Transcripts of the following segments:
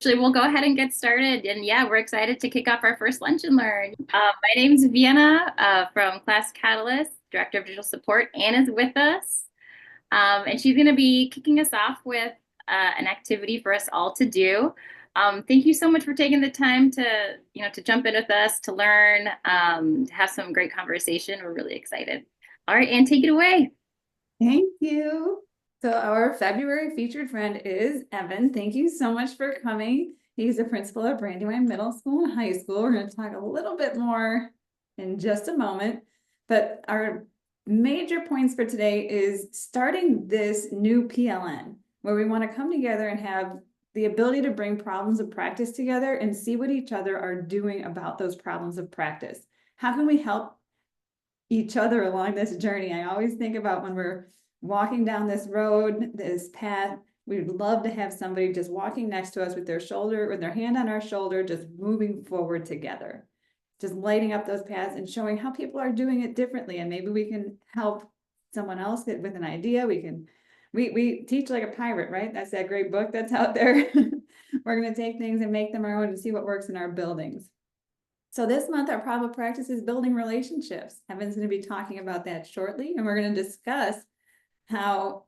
Actually, we'll go ahead and get started. And yeah, we're excited to kick off our first Lunch and Learn. My name's Vienna from Class Catalyst, Director of Digital Support. Anne is with us, and she's going to be kicking us off with an activity for us all to do. Thank you so much for taking the time to jump in with us, to learn, to have some great conversation. We're really excited. All right, Anne, take it away. Thank you. So our February featured friend is Evan. Thank you so much for coming. He's the principal of Brandywine Middle School and High School. We're going to talk a little bit more in just a moment, but our major points for today is starting this new PLN, where we want to come together and have the ability to bring problems of practice together and see what each other are doing about those problems of practice. How can we help each other along this journey? I always think about when we're walking down this road, this path, we'd love to have somebody just walking next to us with their hand on our shoulder, just moving forward together, just lighting up those paths and showing how people are doing it differently. And maybe we can help someone else get with an idea. We teach like a pirate, right? That's that great book that's out there. We're going to take things and make them our own and see what works in our buildings. So this month, our problem of practice is building relationships. Evan's going to be talking about that shortly, and we're going to discuss how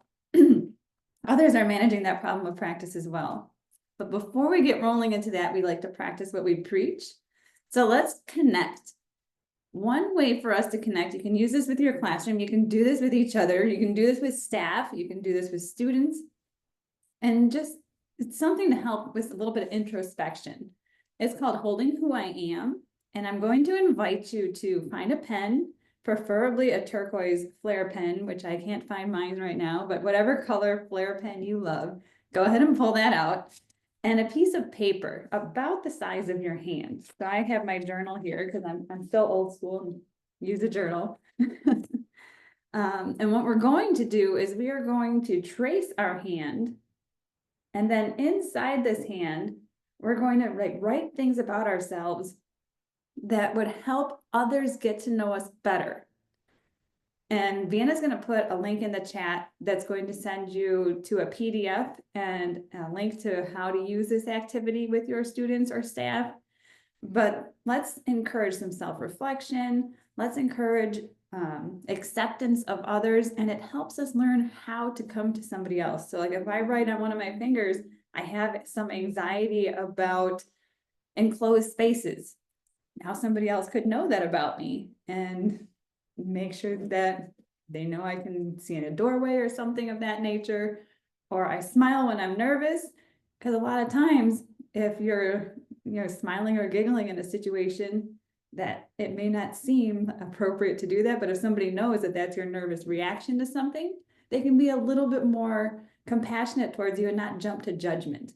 others are managing that problem of practice as well. But before we get rolling into that, we like to practice what we preach. So let's connect. One way for us to connect, you can use this with your classroom, you can do this with each other, you can do this with staff, you can do this with students, and just it's something to help with a little bit of introspection. It's called Holding Who I Am. And I'm going to invite you to find a pen, preferably a turquoise flare pen, which I can't find mine right now, but whatever color flare pen you love, go ahead and pull that out. And a piece of paper about the size of your hand. So I have my journal here because I'm still old school and use a journal. And what we're going to do is we are going to trace our hand. And then inside this hand, we're going to write things about ourselves that would help others get to know us better. And Vienna's going to put a link in the chat that's going to send you to a PDF and a link to how to use this activity with your students or staff. But let's encourage some self-reflection. Let's encourage acceptance of others, and it helps us learn how to come to somebody else. So like if I write on one of my fingers, I have some anxiety about enclosed spaces. Now somebody else could know that about me and make sure that they know I can see in a doorway or something of that nature. Or I smile when I'm nervous, because a lot of times if you're smiling or giggling in a situation that it may not seem appropriate to do that, but if somebody knows that that's your nervous reaction to something, they can be a little bit more compassionate towards you and not jump to judgment.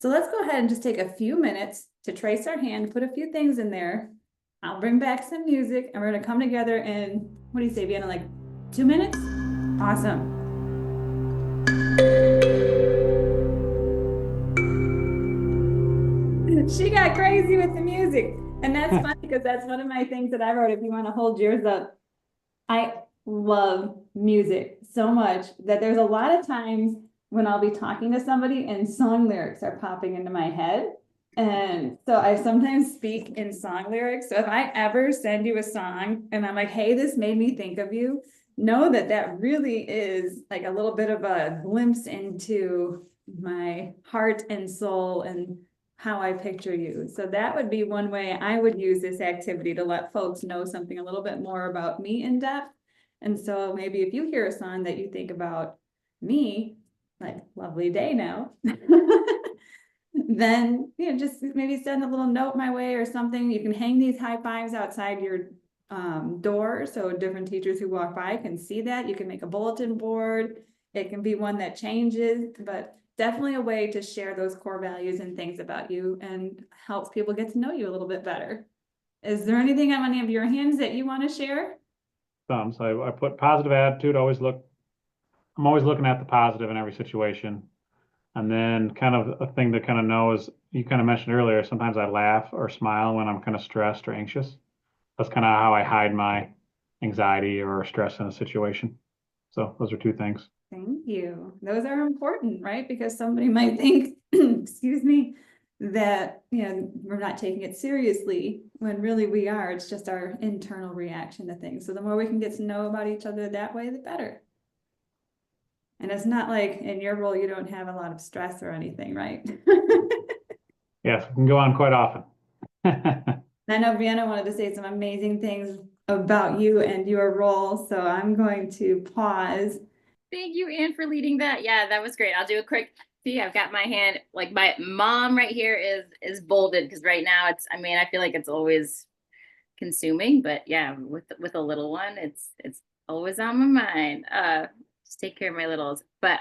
So let's go ahead and just take a few minutes to trace our hand, put a few things in there. I'll bring back some music and we're going to come together in, what do you say, Vienna, like 2 minutes? Awesome. She got crazy with the music. And that's funny because that's one of my things that I wrote. If you want to hold yours up, I love music so much that there's a lot of times when I'll be talking to somebody and song lyrics are popping into my head. And so I sometimes speak in song lyrics. So if I ever send you a song and I'm like, hey, this made me think of you, know that that really is like a little bit of a glimpse into my heart and soul and how I picture you. So that would be one way I would use this activity to let folks know something a little bit more about me in depth. And so maybe if you hear a song that you think about me, like lovely day now, then just maybe send a little note my way or something. You can hang these high fives outside your door so different teachers who walk by can see that. You can make a bulletin board. It can be one that changes, but definitely a way to share those core values and things about you and helps people get to know you a little bit better. Is there anything on any of your hands that you want to share? So I put positive attitude, I'm always looking at the positive in every situation. And then kind of a thing to kind of know is you kind of mentioned earlier, sometimes I laugh or smile when I'm kind of stressed or anxious. That's kind of how I hide my anxiety or stress in a situation. So those are two things. Thank you. Those are important, right? Because somebody might think, excuse me, that, we're not taking it seriously when really we are. It's just our internal reaction to things. So the more we can get to know about each other that way, the better. And it's not like in your role, you don't have a lot of stress or anything, right? Yes, we can go on quite often. I know Vienna wanted to say some amazing things about you and your role, so I'm going to pause. Thank you, Anne, for leading that. Yeah, that was great. I'll do a quick. See, I've got my hand, like my mom right here is bolded because right now I mean, I feel like it's always consuming, but yeah, with a little one, it's always on my mind. Just take care of my littles. But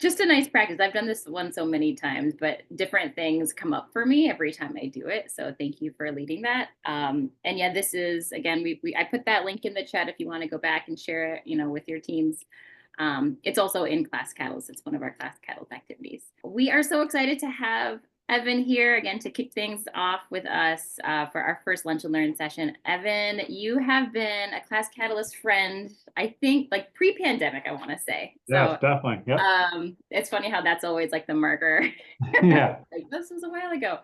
just a nice practice. I've done this one so many times, but different things come up for me every time I do it. So thank you for leading that. And yeah, this is again, I put that link in the chat if you want to go back and share it, with your teams. It's also in Class Catalyst. It's one of our Class Catalyst activities. We are so excited to have Evan here again to kick things off with us for our first Lunch and Learn session. Evan, you have been a Class Catalyst friend, I think, like pre-pandemic, I want to say. Yes, definitely. Yep. It's funny how that's always like the marker. Yeah. Like this was a while ago.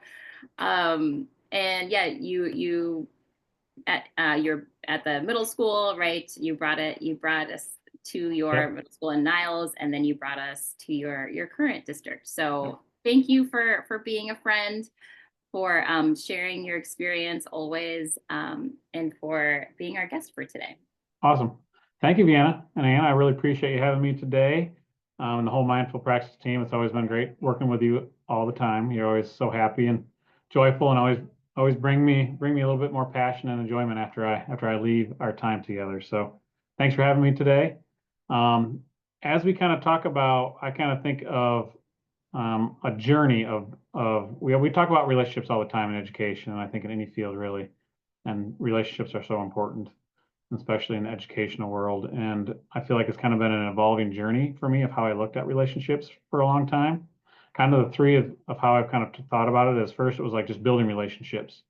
And yeah, you're at the middle school, right? You brought us to your middle school in Niles, and then you brought us to your current district. So thank you for being a friend, for sharing your experience always, and for being our guest for today. Awesome. Thank you, Vienna and Anna. I really appreciate you having me today. And the whole Mindful Practice team. It's always been great working with you all the time. You're always so happy and joyful, and always bring me a little bit more passion and enjoyment after I leave our time together. So thanks for having me today. As we kind of talk about, I kind of think of a journey of we talk about relationships all the time in education, and I think in any field really, and relationships are so important, especially in the educational world. And I feel like it's kind of been an evolving journey for me of how I looked at relationships for a long time. Kind of the three of how I've kind of thought about it is, first it was like just building relationships,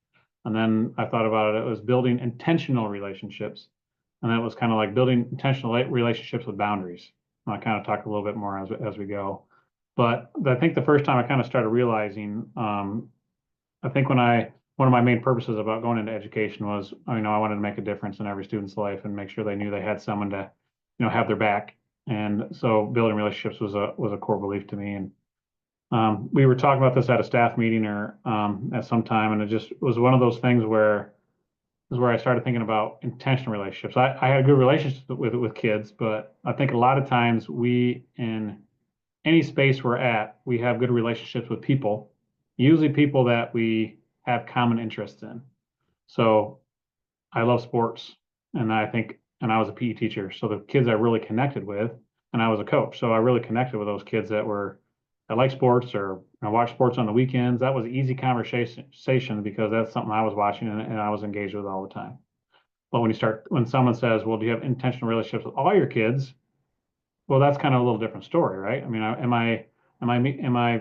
and then I thought about it was building intentional relationships, and that was kind of like building intentional relationships with boundaries. And I kind of talk a little bit more as we go. But I think the first time I kind of started realizing, I think one of my main purposes about going into education was, I wanted to make a difference in every student's life and make sure they knew they had someone to, have their back. And so building relationships was a core belief to me. And we were talking about this at a staff meeting or at some time, and it just was one of those things where I started thinking about intentional relationships. I had good relationships with kids, but I think a lot of times we in any space we're at, we have good relationships with people, usually people that we have common interests in. So I love sports, and I was a PE teacher. So the kids I really connected with, and I was a coach. So I really connected with those kids that like sports, or I watch sports on the weekends. That was easy conversation because that's something I was watching and I was engaged with all the time. But when someone says, well, do you have intentional relationships with all your kids? Well, that's kind of a little different story, right? I mean, am I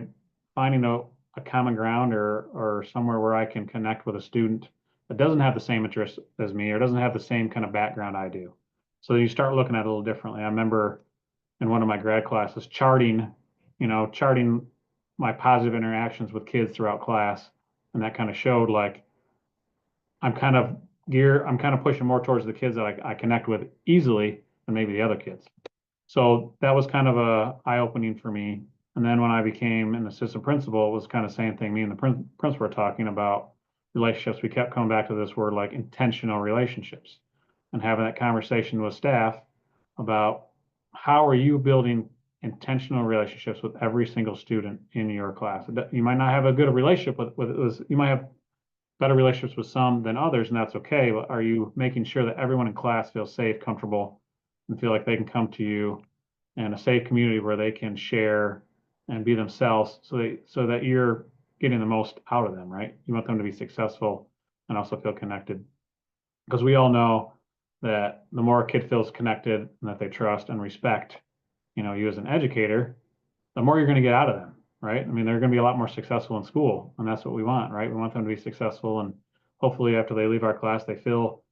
finding a common ground or somewhere where I can connect with a student that doesn't have the same interest as me or doesn't have the same kind of background I do? So you start looking at it a little differently. I remember in one of my grad classes charting my positive interactions with kids throughout class, and that kind of showed like I'm kind of pushing more towards the kids that I connect with easily than maybe the other kids. So that was kind of a eye-opening for me. And then when I became an assistant principal, it was kind of the same thing. Me and the principal were talking about relationships. We kept coming back to this word like intentional relationships and having that conversation with staff about how are you building intentional relationships with every single student in your class. You might not have a good relationship you might have better relationships with some than others, and that's okay. But are you making sure that everyone in class feels safe, comfortable, and feel like they can come to you in a safe community where they can share and be themselves, so that you're getting the most out of them, right? You want them to be successful and also feel connected, because we all know that the more a kid feels connected and that they trust and respect, you as an educator, the more you're going to get out of them, right? I mean, they're going to be a lot more successful in school, and that's what we want, right? We want them to be successful, and hopefully after they leave our class, they feel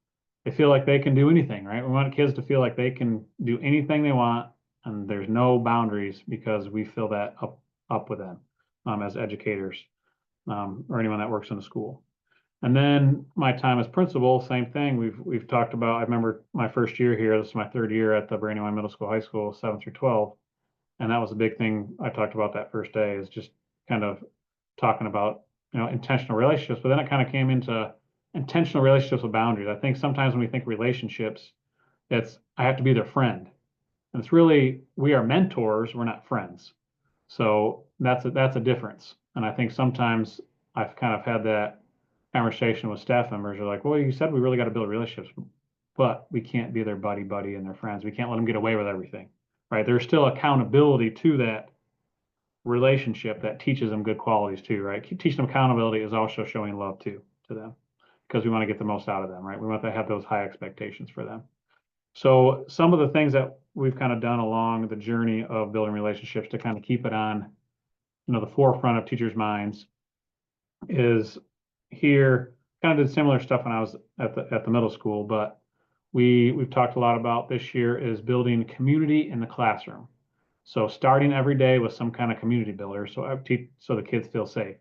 like they can do anything, right? We want kids to feel like they can do anything they want and there's no boundaries because we fill that up with them as educators or anyone that works in the school. And then my time as principal, same thing. We've talked about. I remember my first year here. This is my third year at the Brandywine Middle School, High School, 7 through 12, and that was a big thing I talked about that first day. Is just kind of talking about intentional relationships, but then it kind of came into intentional relationships with boundaries. I think sometimes when we think relationships, it's I have to be their friend, and it's really we are mentors. We're not friends. So that's a difference. And I think sometimes I've kind of had that conversation with staff members. Are like, well, you said we really got to build relationships, but we can't be their buddy and their friends. We can't let them get away with everything, right? There's still accountability to that relationship that teaches them good qualities too, right? Teaching them accountability is also showing love too to them because we want to get the most out of them, right? We want to have those high expectations for them. So some of the things that we've kind of done along the journey of building relationships to kind of keep it on, the forefront of teachers' minds is here. Kind of did similar stuff when I was at the middle school, but we've talked a lot about this year is building community in the classroom. So starting every day with some kind of community builder, so the kids feel safe.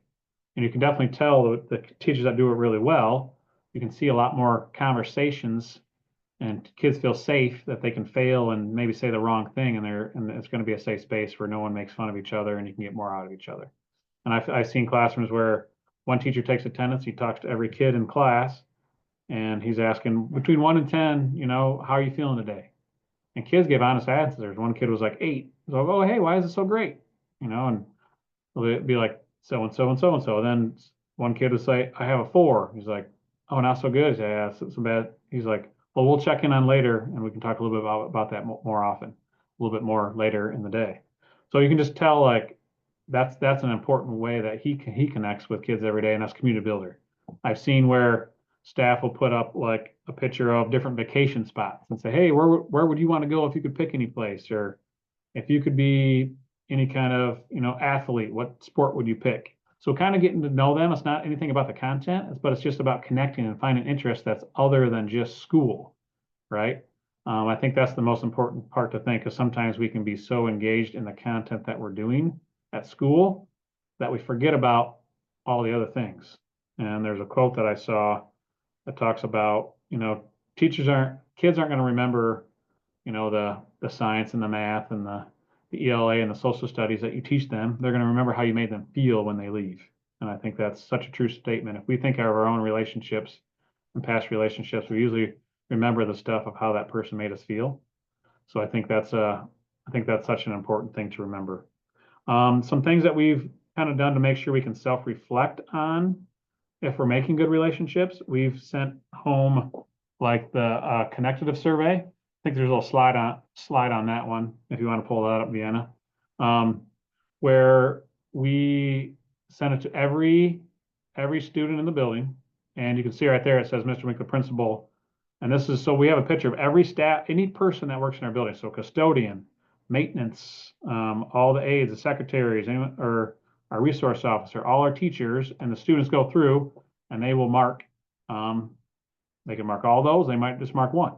And you can definitely tell the teachers that do it really well. You can see a lot more conversations and kids feel safe that they can fail and maybe say the wrong thing and it's going to be a safe space where no one makes fun of each other and you can get more out of each other. And I've seen classrooms where one teacher takes attendance, he talks to every kid in class and he's asking between 1 and 10, how are you feeling today? And kids give honest answers. One kid was like 8. So, oh, hey, why is it so great? And it'd be like so and so and so and so. And then one kid would say, I have a 4. He's like, oh, not so good. He's like, yeah, it's so bad. He's like, well, we'll check in on later and we can talk a little bit about that more often, a little bit more later in the day. So you can just tell like that's an important way that he connects with kids every day, and that's community builder. I've seen where staff will put up like a picture of different vacation spots and say, hey, where would you want to go if you could pick any place, or if you could be any kind of athlete, what sport would you pick? So kind of getting to know them. It's not anything about the content, but it's just about connecting and finding interest that's other than just school, right? I think that's the most important part to think, because sometimes we can be so engaged in the content that we're doing at school that we forget about all the other things. And there's a quote that I saw that talks about, kids aren't going to remember, the science and the math and the ELA and the social studies that you teach them. They're going to remember how you made them feel when they leave. And I think that's such a true statement. If we think of our own relationships and past relationships, we usually remember the stuff of how that person made us feel. So I think that's such an important thing to remember. Some things that we've kind of done to make sure we can self-reflect on if we're making good relationships. We've sent home like the connective survey. I think there's a little slide on that one if you want to pull that up, Vienna, where we sent it to every student in the building, and you can see right there it says Mr. Winkler principal, and this is so we have a picture of every staff, any person that works in our building, so custodian, maintenance, all the aides, the secretaries, or our resource officer, all our teachers, and the students go through and they will mark. They can mark all those. They might just mark one.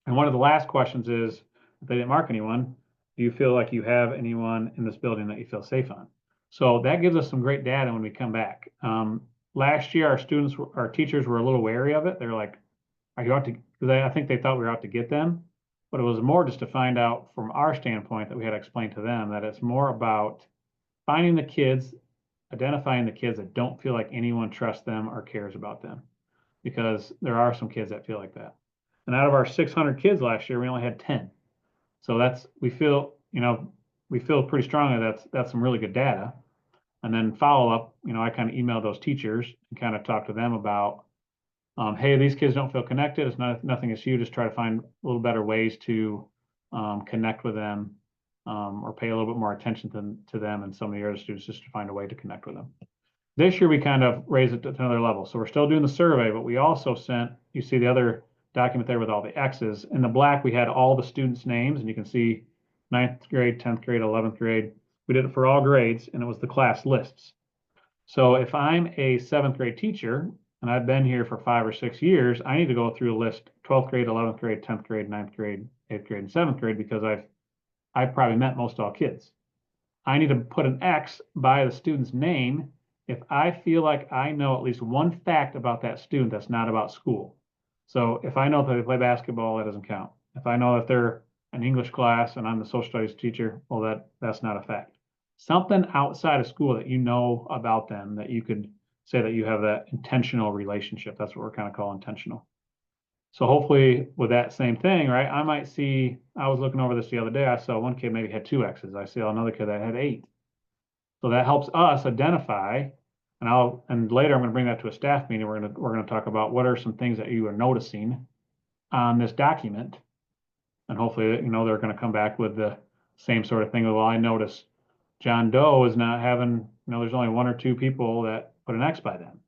And one of the last questions is, if they didn't mark anyone, do you feel like you have anyone in this building that you feel safe on? So that gives us some great data when we come back. Last year, our teachers were a little wary of it. They're like, are you out to, because I think they thought we were out to get them, but it was more just to find out from our standpoint that we had to explain to them that it's more about finding the kids, identifying the kids that don't feel like anyone trusts them or cares about them, because there are some kids that feel like that. And out of our 600 kids last year, we only had 10. So we feel pretty strongly that's some really good data. And then follow up, I kind of emailed those teachers and kind of talked to them about, hey, these kids don't feel connected. It's nothing against you. Just try to find a little better ways to connect with them, or pay a little bit more attention to them and some of the other students, just to find a way to connect with them. This year, we kind of raised it to another level. So we're still doing the survey, but we also sent, you see the other document there with all the X's. In the black, we had all the students' names, and you can see 9th grade, 10th grade, 11th grade. We did it for all grades, and it was the class lists. So if I'm a 7th grade teacher, and I've been here for 5 or 6 years, I need to go through a list 12th grade, 11th grade, 10th grade, 9th grade, 8th grade, and 7th grade, because I've I probably meant most all kids. I need to put an X by the student's name if I feel like I know at least one fact about that student that's not about school. So if I know that they play basketball, that doesn't count. If I know that they're an English class and I'm the social studies teacher, well, that's not a fact. Something outside of school that you know about them that you could say that you have that intentional relationship. That's what we're kind of call intentional. So hopefully with that same thing, right? I might see, I was looking over this the other day. I saw one kid maybe had two X's. I see another kid that had eight. So that helps us identify, and later I'm going to bring that to a staff meeting. We're going to talk about what are some things that you are noticing on this document. And hopefully, they're going to come back with the same sort of thing. Well, I notice John Doe is not having, there's only one or two people that put an X by them.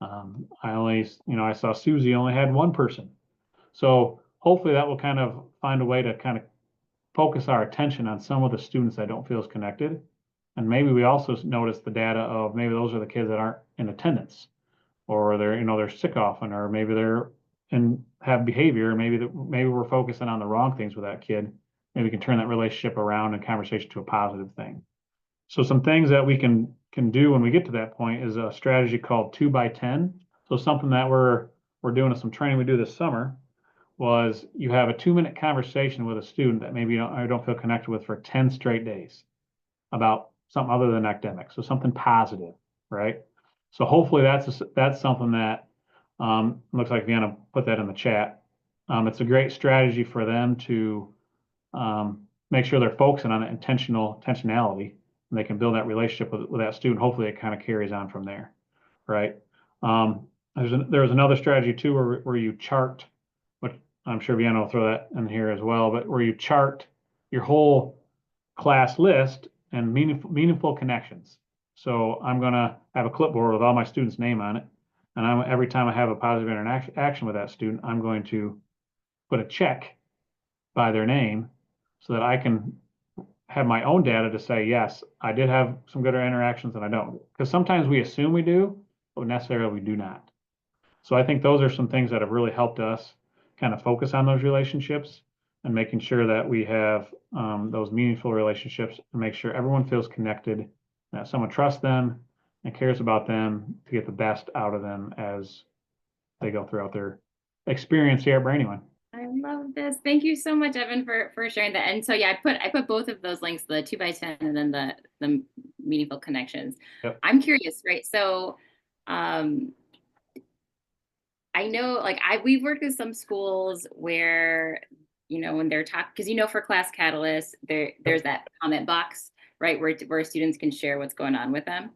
I saw Susie only had one person. So hopefully that will kind of find a way to kind of focus our attention on some of the students that don't feel as connected. And maybe we also notice the data of maybe those are the kids that aren't in attendance, or they're sick often, or maybe they're and have behavior. Maybe we're focusing on the wrong things with that kid. Maybe we can turn that relationship around and conversation to a positive thing. So some things that we can do when we get to that point is a strategy called 2x10. So something that we're doing some training we do this summer was you have a 2-minute conversation with a student that maybe I don't feel connected with for 10 straight days about something other than academics. So something positive, right? So hopefully that's something that looks like Vienna put that in the chat. It's a great strategy for them to make sure they're focusing on intentionality, and they can build that relationship with that student. Hopefully it kind of carries on from there, right? There's another strategy too where you chart, which I'm sure Vienna will throw that in here as well, but where you chart your whole class list and meaningful connections. So I'm going to have a clipboard with all my students' name on it. And every time I have a positive interaction with that student, I'm going to put a check by their name so that I can have my own data to say, yes, I did have some good interactions and I don't. Because sometimes we assume we do, but necessarily we do not. So I think those are some things that have really helped us kind of focus on those relationships and making sure that we have those meaningful relationships and make sure everyone feels connected, that someone trusts them and cares about them to get the best out of them as they go throughout their experience here at Brandywine. I love this. Thank you so much, Evan, for sharing that. And so yeah, I put both of those links, the 2x10 and then the meaningful connections. Yep. I'm curious, right? So I know like we've worked with some schools where, when they're talking, because for Class Catalyst, there's that comment box, right, where students can share what's going on with them.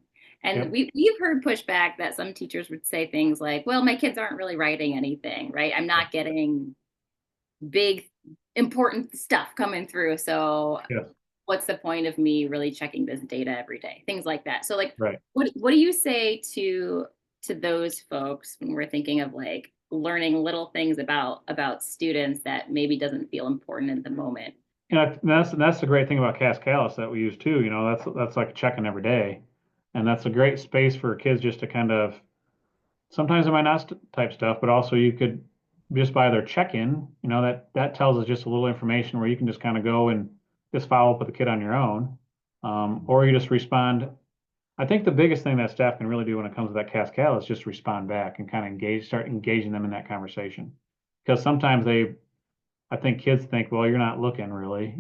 And Yep. we've heard pushback that some teachers would say things like, well, my kids aren't really writing anything, right? I'm not getting big, important stuff coming through. So Yes. what's the point of me really checking this data every day? Things like that. So like, Right. what do you say to those folks when we're thinking of like learning little things about students that maybe doesn't feel important in the moment? And that's the great thing about Cascalis that we use too. That's like checking every day, and that's a great space for kids just to kind of sometimes it might not type stuff, but also you could just by their check-in, that tells us just a little information where you can just kind of go and just follow up with the kid on your own, or you just respond. I think the biggest thing that staff can really do when it comes to that Cascale is just respond back and kind of start engaging them in that conversation, because sometimes I think kids think, well, you're not looking really,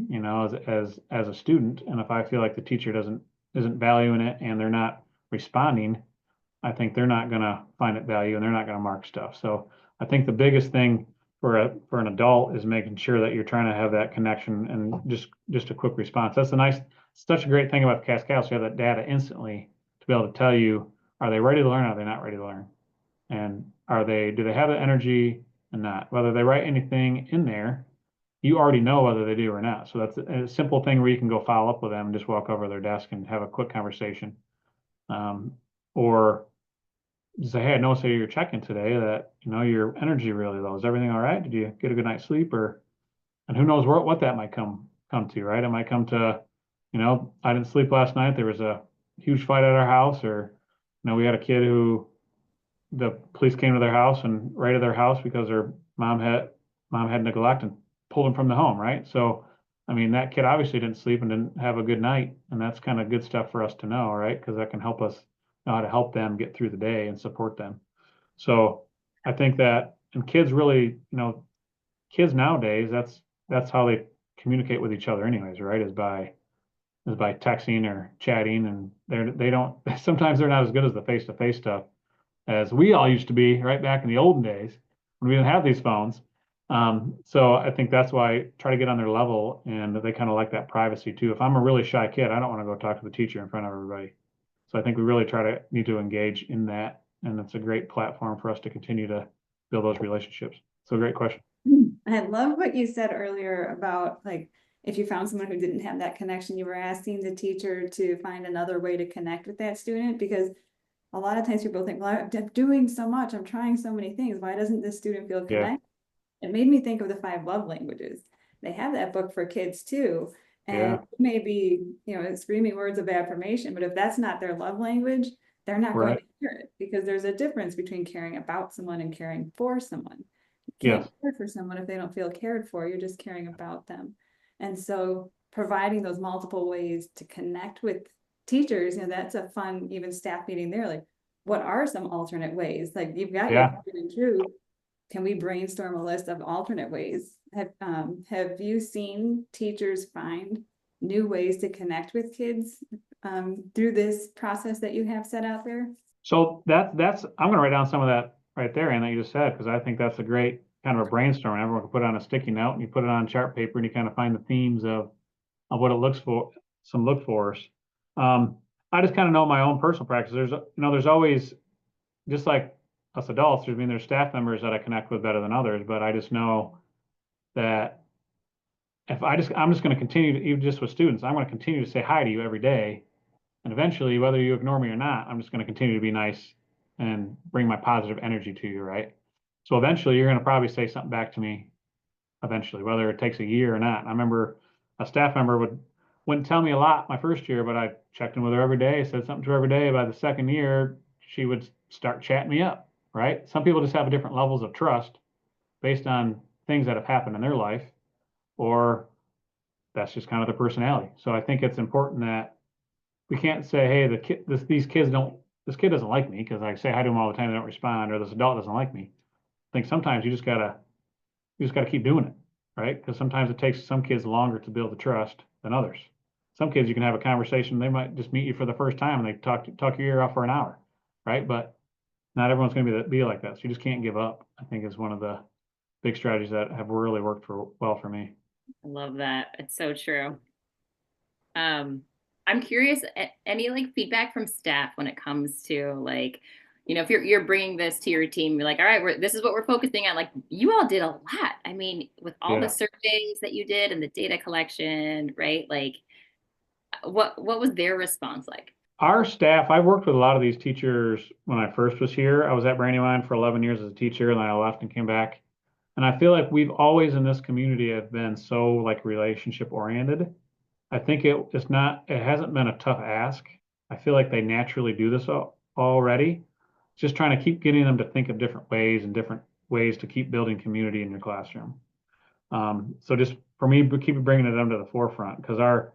as a student, and if I feel like the teacher isn't valuing it and they're not responding, I think they're not going to find it value and they're not going to mark stuff. So I think the biggest thing for an adult is making sure that you're trying to have that connection and just a quick response. That's such a great thing about the Cascade. So you have that data instantly to be able to tell you, are they ready to learn? Are they not ready to learn? And do they have the energy and not? Whether they write anything in there, you already know whether they do or not. So that's a simple thing where you can go follow up with them and just walk over to their desk and have a quick conversation. Or say, hey, I noticed that you're checking today that, your energy really low. Is everything all right? Did you get a good night's sleep? And who knows what that might come to, right? It might come to, I didn't sleep last night. There was a huge fight at our house, or, we had a kid who the police came to their house and raided their house because their mom had neglect and pulled him from the home, right? So I mean, that kid obviously didn't sleep and didn't have a good night, and that's kind of good stuff for us to know, right? Because that can help us know how to help them get through the day and support them. So I think that, and kids really, kids nowadays, that's how they communicate with each other anyways, right? Is by texting or chatting, and they don't sometimes they're not as good as the face-to-face stuff as we all used to be right back in the olden days when we didn't have these phones. So I think that's why I try to get on their level, and they kind of like that privacy too. If I'm a really shy kid, I don't want to go talk to the teacher in front of everybody. So I think we really need to engage in that, and it's a great platform for us to continue to build those relationships. So great question. I love what you said earlier about like, if you found someone who didn't have that connection, you were asking the teacher to find another way to connect with that student, because a lot of times people think, well, I'm doing so much, I'm trying so many things, why doesn't this student feel Yeah, connected? It made me think of the 5 love languages. They have that book for kids too. And yeah, maybe, screaming words of affirmation, but if that's not their love language, they're not going right. to hear it, because there's a difference between caring about someone and caring for someone. You can't Yes, care for someone if they don't feel cared for, you're just caring about them. And so providing those multiple ways to connect with teachers, that's a fun, even staff meeting there, like, what are some alternate ways? Like, you've got your yeah. tried and true, can we brainstorm a list of alternate ways? Have you seen teachers find new ways to connect with kids through this process that you have set out there? So that's I'm gonna write down some of that right there, and that you just said, because I think that's a great kind of a brainstorm. Everyone can put it on a sticky note, and you put it on chart paper, and you kind of find the themes of what it looks for, some look fors. Um, I just kind of know my own personal practice. There's always, just like us adults, there's staff members that I connect with better than others, but I just know that I'm just going to continue to, even just with students, I'm going to continue to say hi to you every day. And eventually, whether you ignore me or not, I'm just going to continue to be nice and bring my positive energy to you, right? So eventually, you're going to probably say something back to me eventually, whether it takes a year or not. I remember a staff member wouldn't tell me a lot my first year, but I checked in with her every day, said something to her every day. By the second year, she would start chatting me up, right? Some people just have different levels of trust based on things that have happened in their life, or that's just kind of their personality. So I think it's important that we can't say, hey, these kids don't, this kid doesn't like me because I say hi to him all the time, they don't respond, or this adult doesn't like me. I think sometimes you just gotta keep doing it, right? Because sometimes it takes some kids longer to build the trust than others. Some kids you can have a conversation, they might just meet you for the first time and they talk your ear off for an hour, right? But not everyone's going to be like that. So you just can't give up, I think, is one of the big strategies that have really worked well for me. I love that. It's so true. Um, I'm curious, any like feedback from staff when it comes to like, if you're bringing this to your team, you're like, all right, this is what we're focusing on. Like, you all did a lot. I mean, with all the Yeah. surveys that you did and the data collection, right? Like, what was their response like? Our staff, I worked with a lot of these teachers when I first was here. I was at Brandywine for 11 years as a teacher, and then I left and came back. And I feel like we've always in this community have been so like relationship oriented. I think it hasn't been a tough ask. I feel like they naturally do this already. Just trying to keep getting them to think of different ways and different ways to keep building community in your classroom. So just for me, we keep bringing it under the forefront because our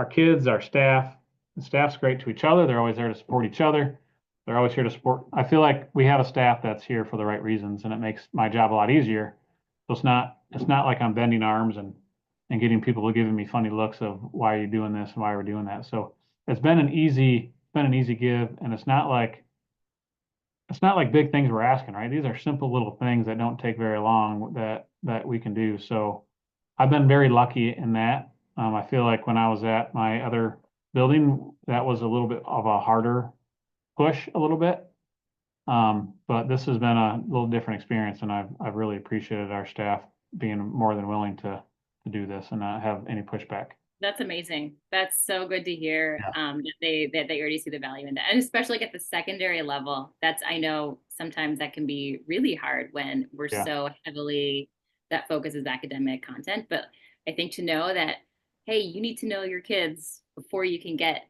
kids, our staff, the staff's great to each other. They're always there to support each other. They're always here to support. I feel like we have a staff that's here for the right reasons, and it makes my job a lot easier. So it's not like I'm bending arms and getting people giving me funny looks of why are you doing this and why we're doing that. So it's been an easy give, and it's not like big things we're asking, right? These are simple little things that don't take very long that we can do. So I've been very lucky in that. I feel like when I was at my other building, that was a little bit of a harder push, a little bit. But this has been a little different experience, and I've really appreciated our staff being more than willing to do this and not have any pushback. That's amazing. That's so good to hear, Yeah. that they already see the value in that. And especially like at the secondary level, I know sometimes that can be really hard when we're Yeah, so heavily that focus is academic content. But I think to know that, hey, you need to know your kids before you can get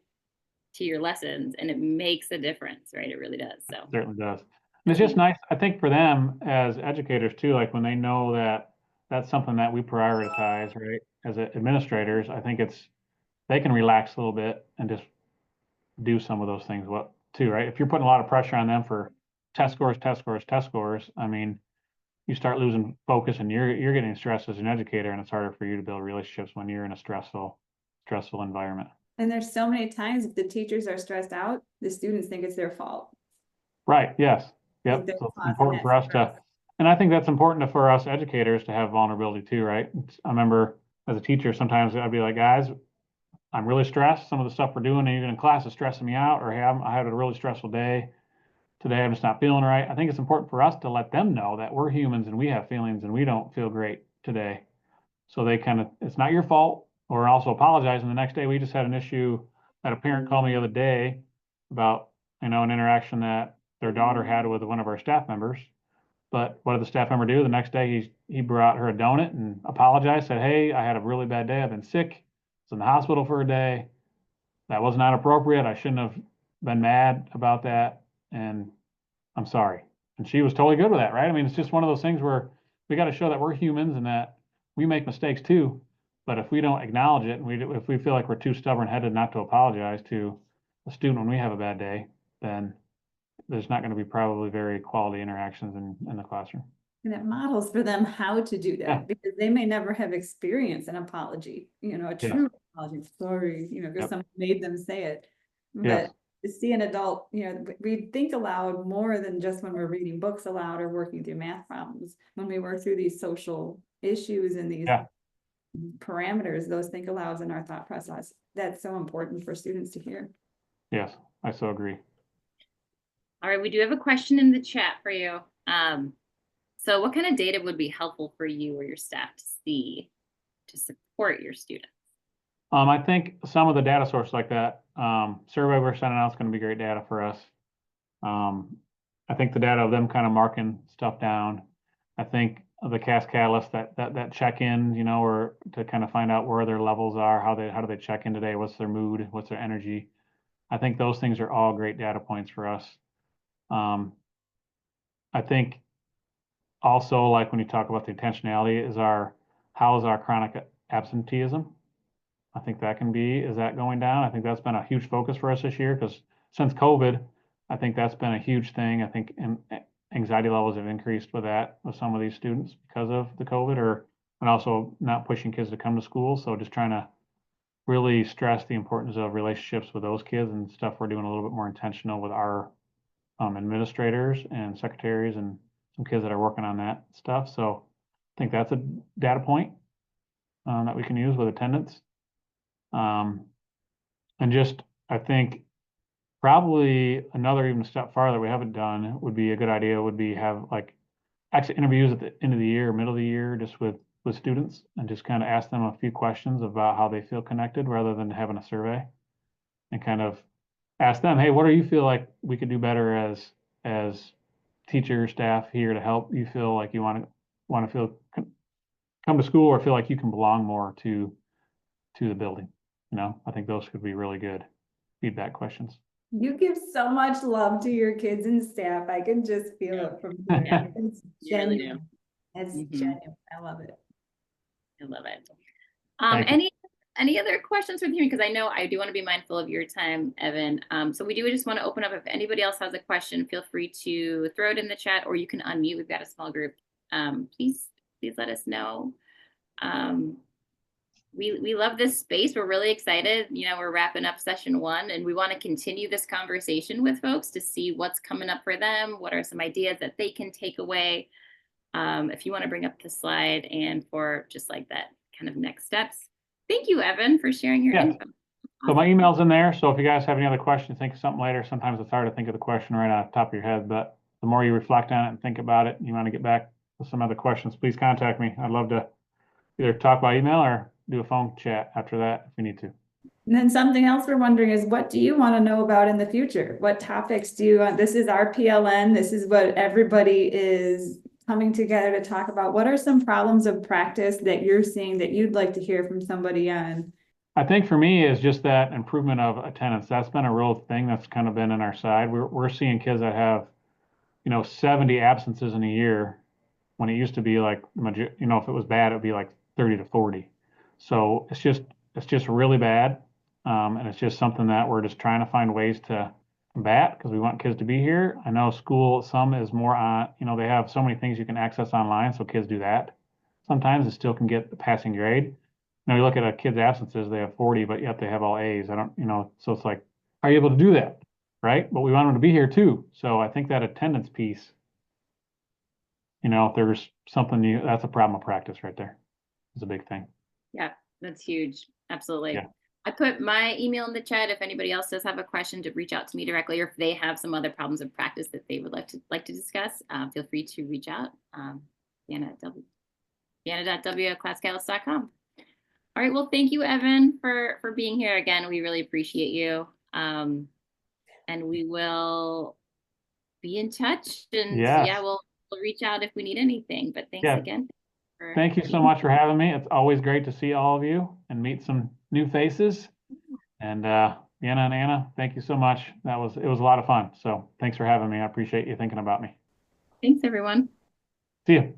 to your lessons, and it makes a difference, right? It really does. So certainly does. And it's that's just amazing. nice, I think, for them as educators too, like when they know that that's something that we prioritize, right? administrators, I think they can relax a little bit and just do some of those things too, right? If you're putting a lot of pressure on them for test scores, test scores, test scores, I mean, you start losing focus and you're getting stressed as an educator, and it's harder for you to build relationships when you're in a stressful environment. And there's so many times if the teachers are stressed out, the students think it's their fault. Right. Yes. Like Yep. they're So it's causing important that for us stress. and I think that's important for us educators to have vulnerability too, right? I remember as a teacher, sometimes I'd be like, guys, I'm really stressed. Some of the stuff we're doing even in class is stressing me out, or hey, I had a really stressful day today. I'm just not feeling right. I think it's important for us to let them know that we're humans and we have feelings and we don't feel great today. So they it's not your fault, or also apologize. And the next day we just had an issue that a parent called me the other day about, an interaction that their daughter had with one of our staff members. But what did the staff member do? The next day he brought her a donut and apologized, said, hey, I had a really bad day. I've been sick. I was in the hospital for a day. That was not appropriate. I shouldn't have been mad about that. And I'm sorry. And she was totally good with that, right? I mean, it's just one of those things where we got to show that we're humans and that we make mistakes too. But if we don't acknowledge it, and if we feel like we're too stubborn-headed not to apologize to a student when we have a bad day, then there's not going to be probably very quality interactions in the classroom. And it models for them how to do Yeah. that, because they may never have experienced an apology, a Yeah. true apology, sorry, because Yep. someone made them say it. Yes. But to see an adult, we think aloud more than just when we're reading books aloud or working through math problems. When we work through these social issues and these Yeah. parameters, those think alouds in our thought process. That's so important for students to hear. Yes, I so agree. All right, we do have a question in the chat for you. So what kind of data would be helpful for you or your staff to see to support your students? I think some of the data sources like that survey we're sending out is going to be great data for us. I think the data of them kind of marking stuff down. I think the CAS Catalyst that check in, or to kind of find out where their levels are, how do they check in today, what's their mood, what's their energy. I think those things are all great data points for us. I think also, like when you talk about the intentionality, how is our chronic absenteeism? I think is that going down? I think that's been a huge focus for us this year, because since COVID, I think that's been a huge thing. I think anxiety levels have increased with some of these students because of the COVID, and also not pushing kids to come to school. So just trying to really stress the importance of relationships with those kids and stuff. We're doing a little bit more intentional with our administrators and secretaries and some kids that are working on that stuff. So I think that's a data point that we can use with attendance. And just, I think probably another even step farther we haven't done would be a good idea would be have like exit interviews at the end of the year, middle of the year, just with students, and just kind of ask them a few questions about how they feel connected rather than having a survey, and kind of ask them, hey, what do you feel like we could do better as teacher staff here to help you feel like you want to feel come to school or feel like you can belong more to the building. I think those could be really good feedback questions. You give so much love to your kids and staff. I can just feel it from here. Yeah. It's You really genuine. do. It's Mhm. genuine. I love it. I love it. Thank you. Any other questions with you? Because I know I do want to be mindful of your time, Evan. So we do just want to open up. If anybody else has a question, feel free to throw it in the chat, or you can unmute. We've got a small group. Please let us know. We love this space. We're really excited. We're wrapping up session 1, and we want to continue this conversation with folks to see what's coming up for them. What are some ideas that they can take away? If you want to bring up the slide and for just like that kind of next steps. Thank you, Evan, for sharing your info. So my email's in there. So if you guys have any other questions, think of something later. Sometimes it's hard to think of the question right off the top of your head, but the more you reflect on it and think about it, and you want to get back with some other questions, please contact me. I'd love to either talk by email or do a phone chat after that if you need to. And then something else we're wondering is, what do you want to know about in the future? What topics do you want? This is our PLN. This is what everybody is coming together to talk about. What are some problems of practice that you're seeing that you'd like to hear from somebody on? I think for me is just that improvement of attendance. That's been a real thing that's kind of been in our side. We're seeing kids that have, 70 absences in a year, when it used to be like, if it was bad, it'd be like 30 to 40. So it's just really bad. And it's just something that we're just trying to find ways to combat because we want kids to be here. I know school, some is more on, they have so many things you can access online, so kids do that. Sometimes it still can get the passing grade. You look at a kid's absences, they have 40, but yet they have all A's. I don't, so it's like, are you able to do that? Right? But we want them to be here too. So I think that attendance piece, if there's something that's a problem of practice right there. It's a big thing. Yeah, that's huge. Absolutely. Yeah. I put my email in the chat. If anybody else does have a question, to reach out to me directly, or if they have some other problems of practice that they would like to discuss, feel free to reach out. Deanna.w@classcatalyst.com. All right. Well, thank you, Evan, for being here again. We really appreciate you. And we will be in touch. And Yes. yeah, we'll reach out if we need anything. But thanks Yeah. again. Thank you so much for having me. It's always great to see all of you and meet some new faces. And Vienna and Anna, thank you so much. It was a lot of fun. So thanks for having me. I appreciate you thinking about me. Thanks, everyone. See you.